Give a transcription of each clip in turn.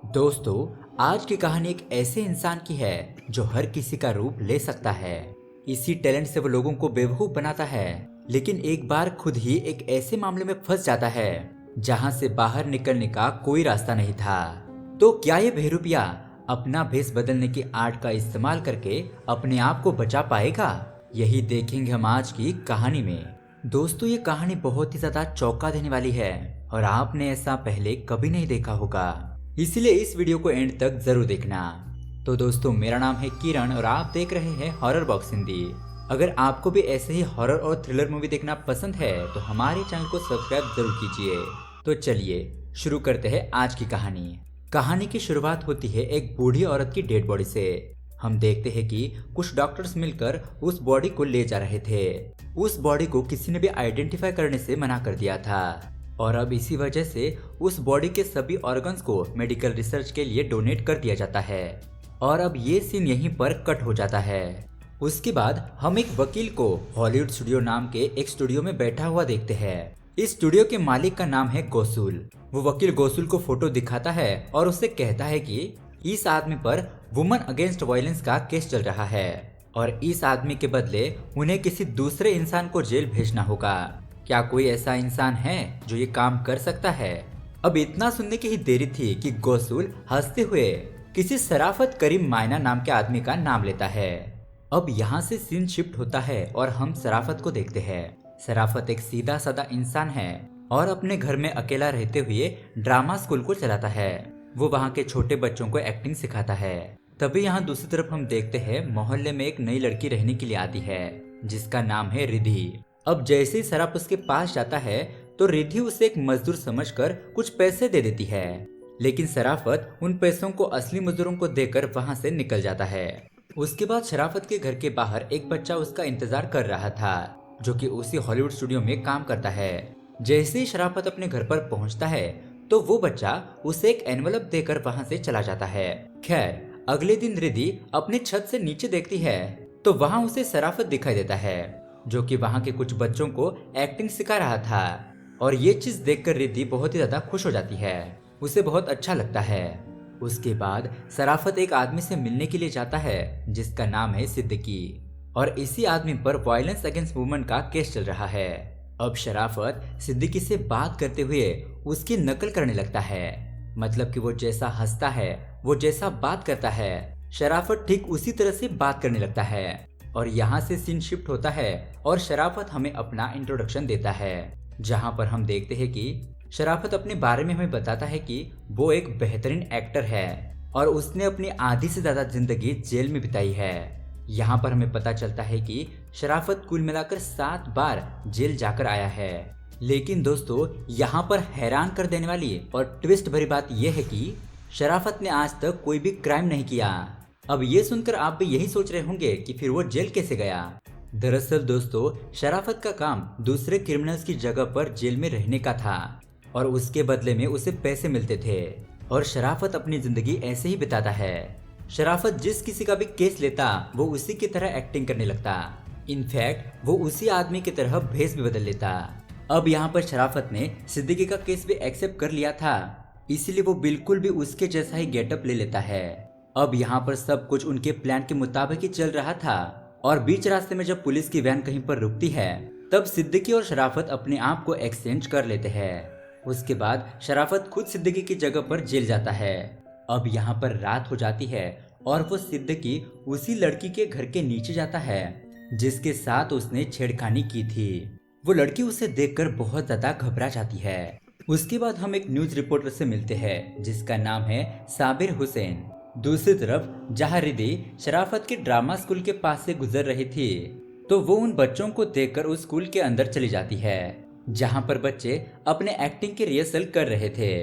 दोस्तों, आज की कहानी एक ऐसे इंसान की है जो हर किसी का रूप ले सकता है। इसी टैलेंट से वो लोगों को बेवकूफ बनाता है, लेकिन एक बार खुद ही एक ऐसे मामले में फंस जाता है जहां से बाहर निकलने का कोई रास्ता नहीं था। तो क्या ये बहरूपिया अपना भेष बदलने की आर्ट का इस्तेमाल करके अपने आप को बचा पाएगा? यही देखेंगे हम आज की कहानी में। दोस्तों, ये कहानी बहुत ही ज्यादा चौंका देने वाली है और आपने ऐसा पहले कभी नहीं देखा होगा, इसलिए इस वीडियो को एंड तक जरूर देखना। तो दोस्तों, मेरा नाम है किरण और आप देख रहे हैं हॉरर बॉक्स हिंदी। अगर आपको भी ऐसे ही हॉरर और थ्रिलर मूवी देखना पसंद है तो हमारे चैनल को सब्सक्राइब जरूर कीजिए। तो चलिए शुरू करते हैं आज की कहानी। कहानी की शुरुआत होती है एक बूढ़ी औरत की डेड बॉडी से। हम देखते हैं कि कुछ डॉक्टर्स मिलकर उस बॉडी को ले जा रहे थे। उस बॉडी को किसी ने भी आइडेंटिफाई करने से मना कर दिया था और अब इसी वजह से उस बॉडी के सभी ऑर्गन्स को मेडिकल रिसर्च के लिए डोनेट कर दिया जाता है। और अब ये सीन यहीं पर कट हो जाता है। उसके बाद हम एक वकील को हॉलीवुड स्टूडियो नाम के एक स्टूडियो में बैठा हुआ देखते हैं। इस स्टूडियो के मालिक का नाम है गोसुल। वो वकील गोसुल को फोटो दिखाता है और उससे कहता है कि इस आदमी पर वुमन अगेंस्ट वायलेंस का केस चल रहा है और इस आदमी के बदले उन्हें किसी दूसरे इंसान को जेल भेजना होगा। क्या कोई ऐसा इंसान है जो ये काम कर सकता है? अब इतना सुनने की ही देरी थी कि गोसुल हंसते हुए किसी शराफत करीम मायना नाम के आदमी का नाम लेता है। अब यहाँ से सीन शिफ्ट होता है और हम शराफत को देखते हैं। शराफत एक सीधा साधा इंसान है और अपने घर में अकेला रहते हुए ड्रामा स्कूल को चलाता है। वो वहाँ के छोटे बच्चों को एक्टिंग सिखाता है। तभी यहाँ दूसरी तरफ हम देखते हैं मोहल्ले में एक नई लड़की रहने के लिए आती है जिसका नाम है रिद्धि। अब जैसे ही शराफ उसके पास जाता है तो रिद्धि उसे एक मजदूर समझकर कुछ पैसे दे देती है, लेकिन शराफत उन पैसों को असली मजदूरों को देकर वहां से निकल जाता है। उसके बाद शराफत के घर के बाहर एक बच्चा उसका इंतजार कर रहा था जो कि उसी हॉलीवुड स्टूडियो में काम करता है। जैसे ही शराफत अपने घर पर पहुंचता है तो वो बच्चा उसे एक एनवलप देकर वहां से चला जाता है। खैर, अगले दिन रिद्धि अपनी छत से नीचे देखती है तो वहां उसे शराफत दिखाई देता है जो कि वहां के कुछ बच्चों को एक्टिंग सिखा रहा था। और ये चीज देखकर रिद्धि बहुत ही ज्यादा खुश हो जाती है। उसे बहुत अच्छा लगता है। उसके बाद शराफत एक आदमी से मिलने के लिए जाता है जिसका नाम है सिद्दीकी और इसी आदमी पर वायलेंस अगेंस्ट वुमेन का केस चल रहा है। अब शराफत सिद्दीकी से बात करते हुए उसकी नकल करने लगता है। मतलब कि वो जैसा हंसता है, वो जैसा बात करता है, शराफत ठीक उसी तरह से बात करने लगता है। और यहाँ से सीन शिफ्ट होता है और शराफत हमें अपना इंट्रोडक्शन देता है जहाँ पर हम देखते हैं कि शराफत अपने बारे में हमें बताता है कि वो एक बेहतरीन एक्टर है और उसने अपनी आधी से ज्यादा जिंदगी जेल में बिताई है। यहाँ पर हमें पता चलता है कि शराफत कुल मिलाकर 7 बार जेल जाकर आया है। लेकिन दोस्तों, यहाँ पर हैरान कर देने वाली और ट्विस्ट भरी बात यह है कि शराफत ने आज तक कोई भी क्राइम नहीं किया। अब ये सुनकर आप भी यही सोच रहे होंगे कि फिर वो जेल कैसे गया। दरअसल दोस्तों, शराफत का काम दूसरे क्रिमिनल्स की जगह पर जेल में रहने का था और उसके बदले में उसे पैसे मिलते थे और शराफत अपनी जिंदगी ऐसे ही बिताता है। शराफत जिस किसी का भी केस लेता वो उसी की तरह एक्टिंग करने लगता। इनफैक्ट वो उसी आदमी की तरह भेष भी बदल लेता। अब यहाँ पर शराफत ने सिद्दीकी का केस भी एक्सेप्ट कर लिया था, इसीलिए वो बिल्कुल भी उसके जैसा ही गेटअप ले लेता है। अब यहाँ पर सब कुछ उनके प्लान के मुताबिक ही चल रहा था और बीच रास्ते में जब पुलिस की वैन कहीं पर रुकती है तब सिद्दीकी और शराफत अपने आप को एक्सचेंज कर लेते हैं। उसके बाद शराफत खुद सिद्दीकी की जगह पर जेल जाता है। अब यहाँ पर रात हो जाती है और वो सिद्दीकी उसी लड़की के घर के नीचे जाता है जिसके साथ उसने छेड़खानी की थी। वो लड़की उसे देखकर बहुत ज्यादा घबरा जाती है। उसके बाद हम एक न्यूज रिपोर्टर से मिलते हैं जिसका नाम है साबिर हुसैन। दूसरी तरफ जहाँ रिद्धि शराफत के ड्रामा स्कूल के पास से गुजर रही थी तो वो उन बच्चों को देखकर उस स्कूल के अंदर चली जाती है जहाँ पर बच्चे अपने एक्टिंग की रिहर्सल कर रहे थे।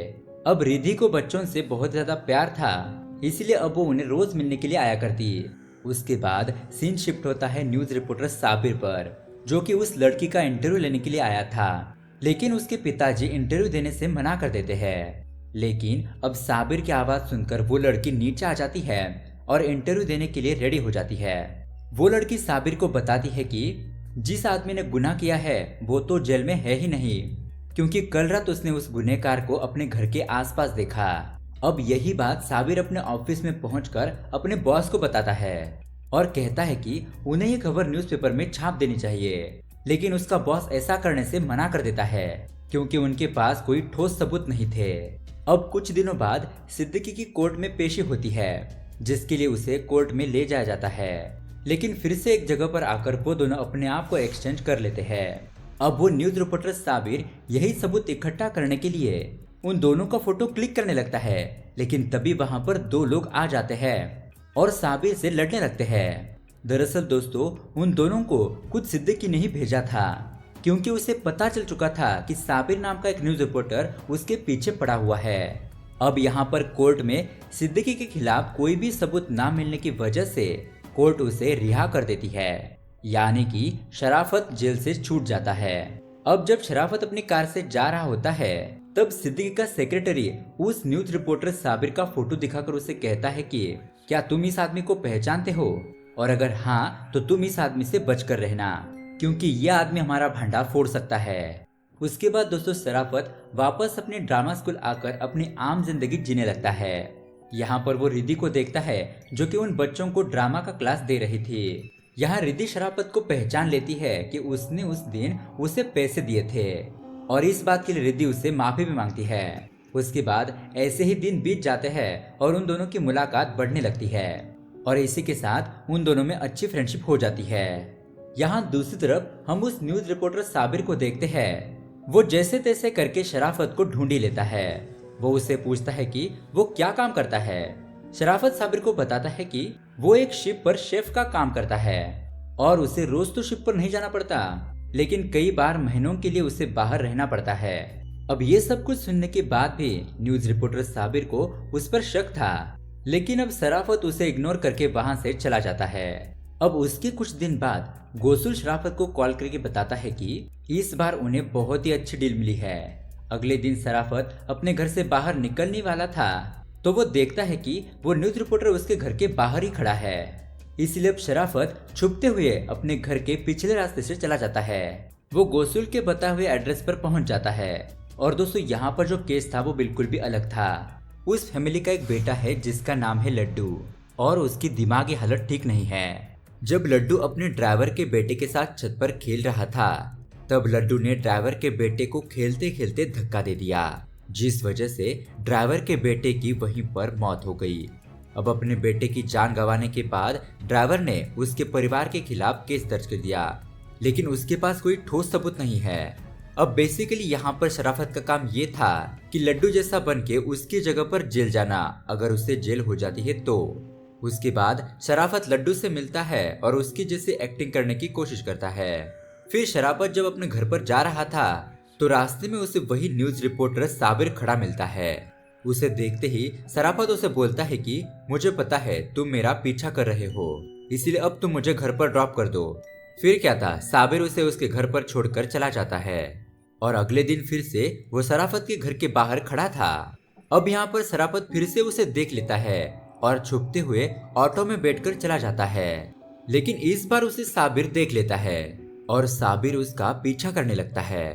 अब रिद्धि को बच्चों से बहुत ज्यादा प्यार था, इसलिए अब वो उन्हें रोज मिलने के लिए आया करती। उसके बाद सीन शिफ्ट होता है न्यूज रिपोर्टर साबिर पर जो कि उस लड़की का इंटरव्यू लेने के लिए आया था, लेकिन उसके पिताजी इंटरव्यू देने से मना कर देते हैं। लेकिन अब साबिर की आवाज सुनकर वो लड़की नीचे आ जाती है और इंटरव्यू देने के लिए रेडी हो जाती है। वो लड़की साबिर को बताती है कि जिस आदमी ने गुनाह किया है वो तो जेल में है ही नहीं, क्योंकि कल रात उसने उस गुनहगार को अपने घर के आसपास देखा अब यही बात साबिर अपने ऑफिस में पहुंचकर अपने बॉस को बताता है और कहता है कि उन्हें ये खबर न्यूज़पेपर में छाप देनी चाहिए। लेकिन उसका बॉस ऐसा करने से मना कर देता है क्योंकि उनके पास कोई ठोस सबूत नहीं थे। अब कुछ दिनों बाद सिद्दीकी की कोर्ट में पेशी होती है, जिसके लिए उसे कोर्ट में ले जाया जाता है। लेकिन फिर से एक जगह पर आकर वो दोनों अपने आप को एक्सचेंज कर लेते हैं। अब वो न्यूज रिपोर्टर साबिर यही सबूत इकट्ठा करने के लिए उन दोनों का फोटो क्लिक करने लगता है। लेकिन तभी वहां पर दो लोग आ जाते हैं और साबिर से लड़ने लगते हैं। दरअसल दोस्तों, उन दोनों को खुद सिद्दीकी ने ही भेजा था, क्योंकि उसे पता चल चुका था कि साबिर नाम का एक न्यूज रिपोर्टर उसके पीछे पड़ा हुआ है। अब यहाँ पर कोर्ट में सिद्दीकी के खिलाफ कोई भी सबूत ना मिलने की वजह से कोर्ट उसे रिहा कर देती है, यानी कि शराफत जेल से छूट जाता है। अब जब शराफत अपनी कार से जा रहा होता है, तब सिद्दीकी का सेक्रेटरी उस न्यूज रिपोर्टर साबिर का फोटो दिखाकर उसे कहता है कि क्या तुम इस आदमी को पहचानते हो, और अगर हाँ तो तुम इस आदमी से बचकर रहना, क्योंकि यह आदमी हमारा भंडार फोड़ सकता है। उसके बाद दोस्तों शराफत वापस अपने ड्रामा स्कूल आकर अपनी आम जिंदगी जीने लगता है। यहाँ पर वो रिद्धि को देखता है जो कि उन बच्चों को ड्रामा का क्लास दे रही थी। यहाँ रिद्धि शराफत को पहचान लेती है कि उसने उस दिन उसे पैसे दिए थे और इस बात के लिए रिद्धि उससे माफी भी मांगती है। उसके बाद ऐसे ही दिन बीत जाते हैं और उन दोनों की मुलाकात बढ़ने लगती है और इसी के साथ उन दोनों में अच्छी फ्रेंडशिप हो जाती है। यहाँ दूसरी तरफ हम उस न्यूज रिपोर्टर साबिर को देखते हैं। वो जैसे तैसे करके शराफत को ढूंढ ही लेता है। वो उससे पूछता है कि वो क्या काम करता है। शराफत साबिर को बताता है कि वो एक शिप पर शेफ का काम करता है और उसे रोज तो शिप पर नहीं जाना पड़ता, लेकिन कई बार महीनों के लिए उसे बाहर रहना पड़ता है। अब ये सब कुछ सुनने के बाद भी न्यूज रिपोर्टर साबिर को उस पर शक था, लेकिन अब शराफत उसे इग्नोर करके वहां से चला जाता है। अब उसके कुछ दिन बाद गोसुल शराफत को कॉल करके बताता है कि इस बार उन्हें बहुत ही अच्छी डील मिली है। अगले दिन शराफत अपने घर से बाहर निकलने वाला था तो वो देखता है कि वो न्यूज रिपोर्टर उसके घर के बाहर ही खड़ा है। इसलिए अब शराफत छुपते हुए अपने घर के पिछले रास्ते से चला जाता है। वो गोसुल के बताए हुए एड्रेस पर पहुंच जाता है और दोस्तों यहाँ पर जो केस था वो बिल्कुल भी अलग था। उस फैमिली का एक बेटा है जिसका नाम है लड्डू और उसकी दिमागी हालत ठीक नहीं है। जब लड्डू अपने ड्राइवर के बेटे के साथ छत पर खेल रहा था, तब लड्डू ने ड्राइवर के बेटे को खेलते खेलते धक्का दे दिया, जिस वजह से ड्राइवर के बेटे की वहीं पर मौत हो गई। अब अपने बेटे की जान गंवाने के बाद ड्राइवर ने उसके परिवार के खिलाफ केस दर्ज कर दिया, लेकिन उसके पास कोई ठोस सबूत नहीं है। अब बेसिकली यहाँ पर शराफत का काम ये था कि लड्डू जैसा बन के उसकी जगह पर जेल जाना, अगर उससे जेल हो जाती है तो। उसके बाद शराफत लड्डू से मिलता है और उसकी जैसे एक्टिंग करने की कोशिश करता है। फिर शराफत जब अपने घर पर जा रहा था तो रास्ते में उसे वही न्यूज रिपोर्टर साबिर खड़ा मिलता है। उसे देखते ही शराफत उसे बोलता है कि मुझे पता है तुम मेरा पीछा कर रहे हो, इसीलिए अब तुम मुझे घर पर ड्रॉप कर दो। फिर क्या था, साबिर उसे उसके घर पर छोड़कर चला जाता है और अगले दिन फिर से वो शराफत के घर के बाहर खड़ा था। अब यहाँ पर शराफत फिर से उसे देख लेता है और छुपते हुए ऑटो में बैठकर चला जाता है, लेकिन इस बार उसे साबिर देख लेता है और साबिर उसका पीछा करने लगता है।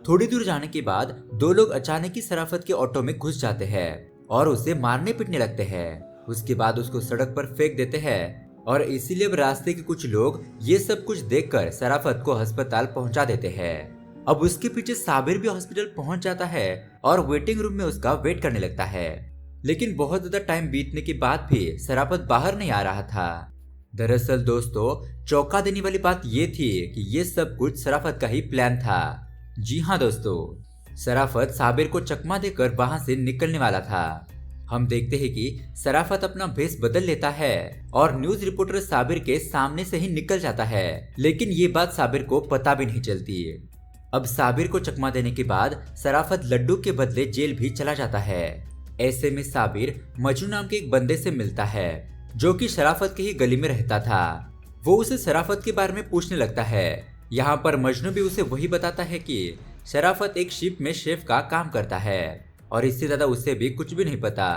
थोड़ी दूर जाने के बाद दो लोग अचानक ही शराफत के ऑटो में घुस जाते हैं और उसे मारने पीटने लगते हैं। उसके बाद उसको सड़क पर फेंक देते हैं और इसीलिए अब रास्ते के कुछ लोग ये सब कुछ देखकर शराफत को अस्पताल पहुंचा देते हैं। अब उसके पीछे साबिर भी हॉस्पिटल पहुंच जाता है और वेटिंग रूम में उसका वेट करने लगता है, लेकिन बहुत ज्यादा टाइम बीतने के बाद भी शराफत बाहर नहीं आ रहा था। दरअसल दोस्तों, चौंका देने वाली बात ये थी कि ये सब कुछ शराफत का ही प्लान था। जी हाँ दोस्तों, शराफत साबिर को चकमा देकर वहां से निकलने वाला था। हम देखते हैं कि शराफत अपना भेष बदल लेता है और न्यूज रिपोर्टर साबिर के सामने से ही निकल जाता है, लेकिन ये बात साबिर को पता भी नहीं चलती। अब साबिर को चकमा देने के बाद शराफत लड्डू के बदले जेल भी चला जाता है। ऐसे में साबिर मजनू नाम के एक बंदे से मिलता है जो कि शराफत के ही गली में रहता था। वो उसे शराफत के बारे में पूछने लगता है। यहाँ पर मजनू भी उसे वही बताता है कि शराफत एक शिप में शेफ का काम करता है और इससे ज्यादा उसे भी कुछ भी नहीं पता।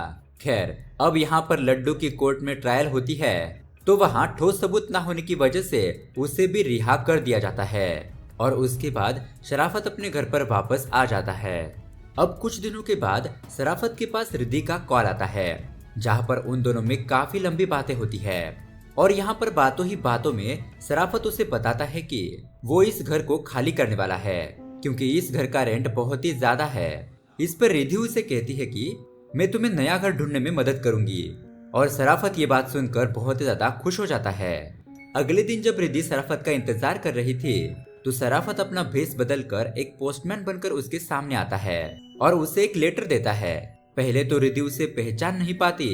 खैर, अब यहाँ पर लड्डू की कोर्ट में ट्रायल होती है तो वहाँ ठोस सबूत न होने की वजह से उसे भी रिहा कर दिया जाता है और उसके बाद शराफत अपने घर पर वापस आ जाता है। अब कुछ दिनों के बाद शराफत के पास रिद्धि का कॉल आता है, जहाँ पर उन दोनों में काफी लंबी बातें होती है। और यहाँ पर बातों ही बातों में शराफत उसे बताता है कि वो इस घर को खाली करने वाला है, क्योंकि इस घर का रेंट बहुत ही ज्यादा है। इस पर रिद्धि उसे कहती है कि मैं तुम्हें नया घर ढूंढने में मदद करूंगी। और शराफत ये बात सुनकर बहुत ही ज्यादा खुश हो जाता है। अगले दिन जब रिद्धि शराफत का इंतजार कर रही थी, तो शराफत अपना भेष बदलकर एक पोस्टमैन बनकर उसके सामने आता है और उसे एक लेटर देता है। पहले तो रिद्धि उसे पहचान नहीं पाती,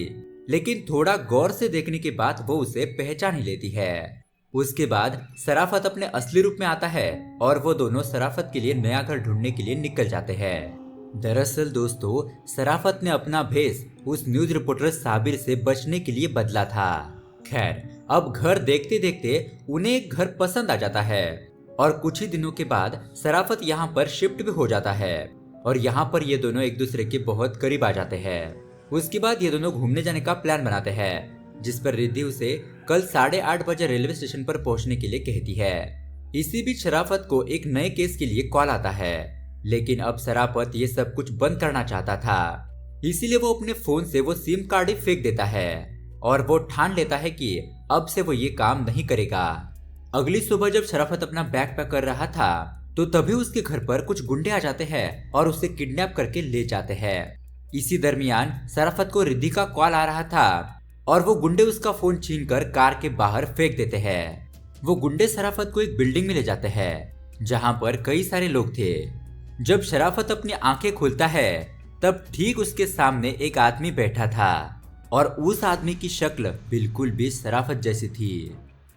लेकिन थोड़ा गौर से देखने के बाद वो उसे पहचान ही लेती है। उसके बाद शराफत अपने असली रूप में आता है और वो दोनों शराफत के लिए नया घर ढूंढने के लिए निकल जाते हैं। दरअसल दोस्तों, शराफत ने अपना भेष उस न्यूज रिपोर्टर साबिर से बचने के लिए बदला था। खैर, अब घर देखते देखते उन्हें एक घर पसंद आ जाता है और कुछ ही दिनों के बाद शराफत यहाँ पर शिफ्ट भी हो जाता है और यहाँ पर ये दोनों एक दूसरे के बहुत करीब आ जाते हैं। उसके बाद ये दोनों घूमने जाने का प्लान बनाते हैं, जिस पर रिद्धि उसे कल 8:30 बजे रेलवे स्टेशन पर पहुंचने के लिए कहती है। इसी बीच शराफत को एक नए केस के लिए कॉल आता है, लेकिन अब शराफत ये सब कुछ बंद करना चाहता था, इसीलिए वो अपने फोन से वो सिम कार्ड ही फेंक देता है और वो ठान लेता है कि अब से वो ये काम नहीं करेगा। अगली सुबह जब शराफत अपना बैग पैक कर रहा था, तो तभी उसके घर पर कुछ गुंडे आ जाते हैं और उसे किडनैप करके ले जाते हैं। इसी दरमियान शराफत को रिद्धि का कॉल आ रहा था और वो गुंडे उसका फोन छीनकर कार के बाहर फेंक देते हैं। वो गुंडे शराफत को एक बिल्डिंग में ले जाते हैं, जहां पर कई सारे लोग थे। जब शराफत अपनी आंखें खोलता है, तब ठीक उसके सामने एक आदमी बैठा था और उस आदमी की शक्ल बिल्कुल भी शराफत जैसी थी।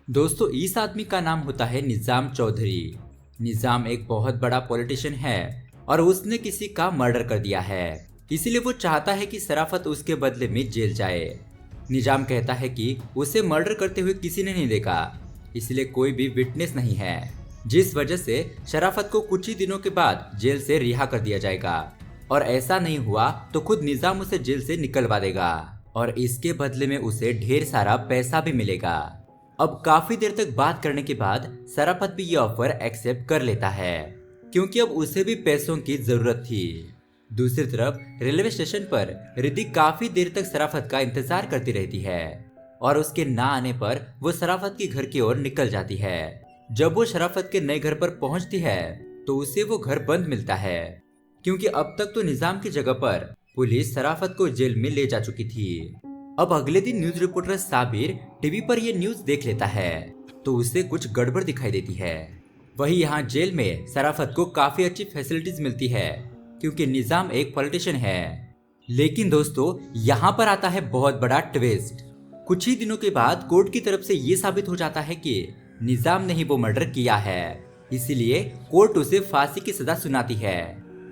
दोस्तों, इस आदमी का नाम होता है निजाम चौधरी। निजाम एक बहुत बड़ा पॉलिटिशियन है और उसने किसी का मर्डर कर दिया है, इसलिए वो चाहता है कि शराफत उसके बदले में जेल जाए। निजाम कहता है कि उसे मर्डर करते हुए किसी ने नहीं देखा, इसलिए कोई भी विटनेस नहीं है, जिस वजह से शराफत को कुछ ही दिनों के बाद जेल से रिहा कर दिया जाएगा। और ऐसा नहीं हुआ तो खुद निजाम उसे जेल से निकलवा देगा और इसके बदले में उसे ढेर सारा पैसा भी मिलेगा। अब काफी देर तक बात करने के बाद शराफत भी ये ऑफर एक्सेप्ट कर लेता है, क्योंकि अब उसे भी पैसों की जरूरत थी। दूसरी तरफ रेलवे स्टेशन पर रिद्धि काफी देर तक शराफत का इंतजार करती रहती है और उसके ना आने पर वो शराफत के घर की ओर निकल जाती है। जब वो शराफत के नए घर पर पहुंचती है, तो उसे वो घर बंद मिलता है, क्योंकि अब तक तो निजाम की जगह पर पुलिस शराफत को जेल में ले जा चुकी थी। अब अगले दिन न्यूज रिपोर्टर साबिर टीवी पर ये न्यूज देख लेता है, तो उसे कुछ गड़बड़ दिखाई देती है। वही यहाँ जेल में शराफत को काफी अच्छी फैसिलिटीज मिलती है, क्योंकि निजाम एक पॉलिटिशियन है। लेकिन दोस्तों, यहाँ पर आता है बहुत बड़ा ट्विस्ट। कुछ ही दिनों के बाद कोर्ट की तरफ से ये साबित हो जाता है कि निजाम ने ही वो मर्डर किया है, इसीलिए कोर्ट उसे फांसी की सजा सुनाती है।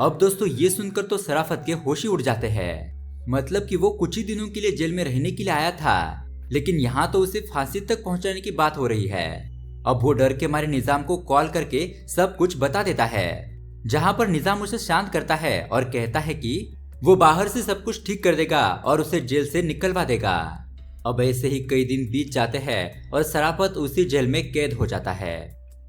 अब दोस्तों, ये सुनकर तो शराफत के होश ही उड़ जाते हैं। मतलब कि वो कुछ ही दिनों के लिए जेल में रहने के लिए आया था, लेकिन यहाँ तो उसे फांसी तक पहुंचाने की बात हो रही है। अब वो डर के मारे निजाम को कॉल करके सब कुछ बता देता है, जहाँ पर निजाम उसे शांत करता है और कहता है कि वो बाहर से सब कुछ ठीक कर देगा और उसे जेल से निकलवा देगा। अब ऐसे ही कई दिन बीत जाते हैं और शराफत उसी जेल में कैद हो जाता है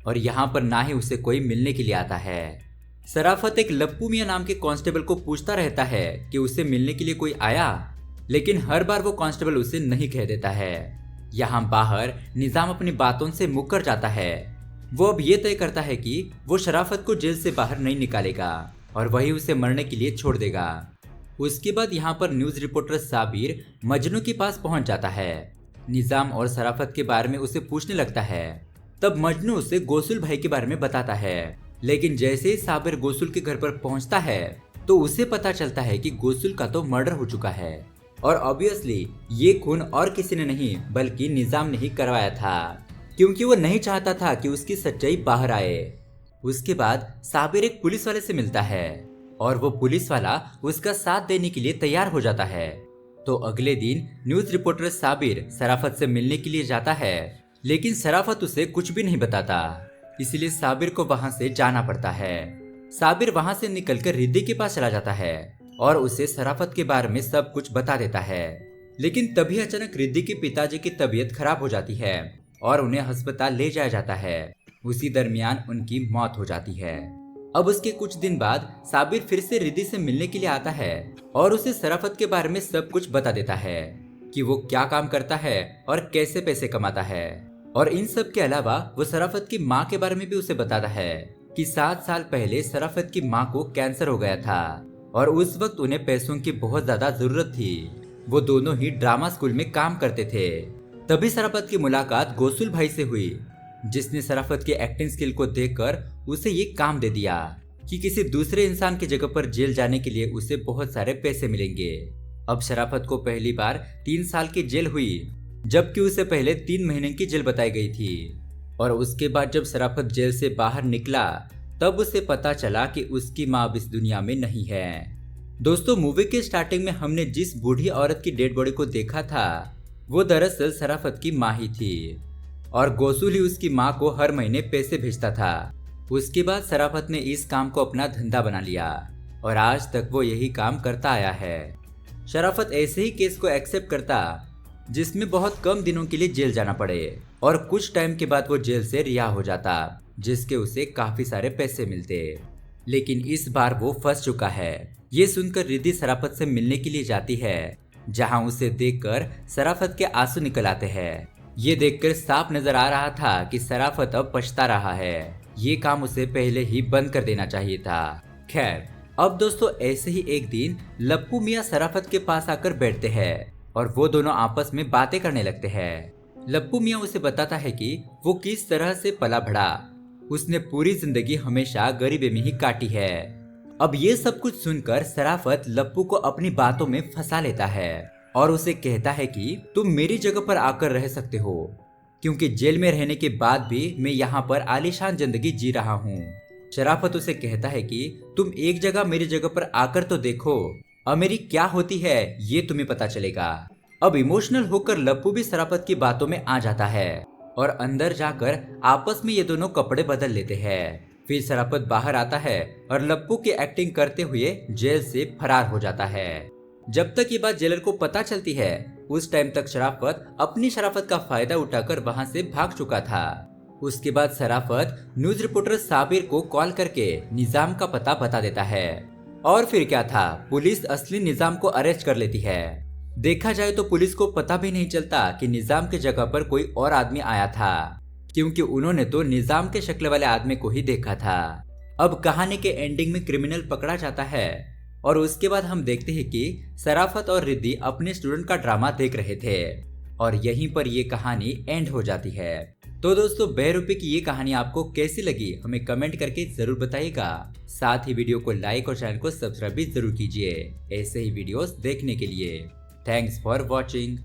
और यहाँ पर ना ही उसे कोई मिलने के लिए आता है। शराफत एक लप्पू मियां नाम के कांस्टेबल को पूछता रहता है कि उसे मिलने के लिए कोई आया, लेकिन हर बार वो कांस्टेबल उसे नहीं कह देता है। यहाँ बाहर निजाम अपनी बातों से मुकर जाता है। वो अब ये तय करता है कि वो शराफत को जेल से बाहर नहीं निकालेगा और वही उसे मरने के लिए छोड़ देगा। उसके बाद यहाँ पर न्यूज रिपोर्टर साबिर मजनू के पास पहुंच जाता है। निजाम और शराफत के बारे में उसे पूछने लगता है। तब मजनू उसे गोसुल भाई के बारे में बताता है, लेकिन जैसे ही साबिर गोसुल के घर पर पहुंचता है, तो उसे पता चलता है कि गोसुल का तो मर्डर हो चुका है और ऑब्वियसली ये खून और किसी ने नहीं बल्कि निजाम ने ही करवाया था, क्योंकि वो नहीं चाहता था कि उसकी सच्चाई बाहर आए। उसके बाद साबिर एक पुलिस वाले से मिलता है और वो पुलिस वाला उसका साथ देने के लिए तैयार हो जाता है। तो अगले दिन न्यूज रिपोर्टर साबिर शराफत से मिलने के लिए जाता है, लेकिन शराफत उसे कुछ भी नहीं बताता, इसलिए साबिर को वहां से जाना पड़ता है। साबिर वहां से निकलकर रिद्धि के पास चला जाता है और उसे शराफत के बारे में सब कुछ बता देता है। लेकिन तभी अचानक रिद्धि के पिताजी की तबीयत खराब हो जाती है और उन्हें अस्पताल ले जाया जाता है। उसी दरमियान उनकी मौत हो जाती है। अब उसके कुछ दिन बाद साबिर फिर से रिद्धि से मिलने के लिए आता है और उसे शराफत के बारे में सब कुछ बता देता है कि वो क्या काम करता है और कैसे पैसे कमाता है। और इन सब के अलावा वो शराफत की माँ के बारे में भी उसे बताता है कि 7 साल पहले शराफत की माँ को कैंसर हो गया था और उस वक्त उन्हें पैसों की बहुत ज्यादा जरूरत थी। वो दोनों ही ड्रामा स्कूल में काम करते थे। तभी शराफत की मुलाकात गोसुल भाई से हुई, जिसने शराफत की एक्टिंग स्किल को देखकर उसे ये काम दे दिया कि किसी दूसरे इंसान की जगह पर जेल जाने के लिए उसे बहुत सारे पैसे मिलेंगे। अब शराफत को पहली बार 3 साल की जेल हुई, जबकि उसे पहले 3 महीने की जेल बताई गई थी। और उसके बाद जब शराफत जेल से बाहर निकला तब उसे पता चला कि उसकी माँ अब इस दुनिया में नहीं है। दोस्तों, मूवी के स्टार्टिंग में हमने जिस बूढ़ी औरत की डेड बॉडी को देखा था वो दरअसल शराफत की माँ ही थी और गोसुल ही उसकी माँ को हर महीने पैसे भेजता था। उसके बाद शराफत ने इस काम को अपना धंधा बना लिया और आज तक वो यही काम करता आया है। शराफत ऐसे ही केस को एक्सेप्ट करता जिसमें बहुत कम दिनों के लिए जेल जाना पड़े और कुछ टाइम के बाद वो जेल से रिहा हो जाता, जिसके उसे काफी सारे पैसे मिलते। लेकिन इस बार वो फंस चुका है। ये सुनकर रिद्धि शराफत से मिलने के लिए जाती है, जहां उसे देखकर शराफत के आंसू निकल आते हैं। ये देखकर साफ नजर आ रहा था कि शराफत अब पछता रहा है। ये काम उसे पहले ही बंद कर देना चाहिए था। खैर, अब दोस्तों ऐसे ही एक दिन लप्पू मियाँ शराफत के पास आकर बैठते हैं और वो दोनों आपस में बातें करने लगते हैं। लप्पू मियाँ उसे बताता है कि वो किस तरह से पला बढ़ा। उसने पूरी जिंदगी हमेशा गरीबी में ही काटी है। अब ये सब कुछ सुनकर शराफत लप्पू को अपनी बातों में फंसा लेता है और उसे कहता है कि तुम मेरी जगह पर आकर रह सकते हो, क्योंकि जेल में रहने के बाद भी मैं यहाँ पर आलीशान जिंदगी जी रहा हूँ। शराफत उसे कहता है कि तुम एक जगह मेरी जगह पर आकर तो देखो, अमीरी क्या होती है ये तुम्हें पता चलेगा। अब इमोशनल होकर लप्पू भी शराफत की बातों में आ जाता है और अंदर जाकर आपस में ये दोनों कपड़े बदल लेते हैं। फिर शराफत बाहर आता है और लप्पू की एक्टिंग करते हुए जेल से फरार हो जाता है। जब तक ये बात जेलर को पता चलती है उस टाइम तक शराफत अपनी शराफत का फायदा उठाकर वहां से भाग चुका था। उसके बाद शराफत न्यूज रिपोर्टर साबिर को कॉल करके निजाम का पता बता देता है और फिर क्या था, पुलिस असली निजाम को अरेस्ट कर लेती है। देखा जाए तो पुलिस को पता भी नहीं चलता कि निजाम की जगह पर कोई और आदमी आया था, क्योंकि उन्होंने तो निजाम के शक्ल वाले आदमी को ही देखा था। अब कहानी के एंडिंग में क्रिमिनल पकड़ा जाता है और उसके बाद हम देखते हैं कि शराफत और रिद्धि अपने स्टूडेंट का ड्रामा देख रहे थे और यहीं पर ये कहानी एंड हो जाती है। तो दोस्तों, बहरूपी की ये कहानी आपको कैसी लगी हमें कमेंट करके जरूर बताइएगा। साथ ही वीडियो को लाइक और चैनल को सब्सक्राइब भी जरूर कीजिए ऐसे ही वीडियोस देखने के लिए। Thanks for watching.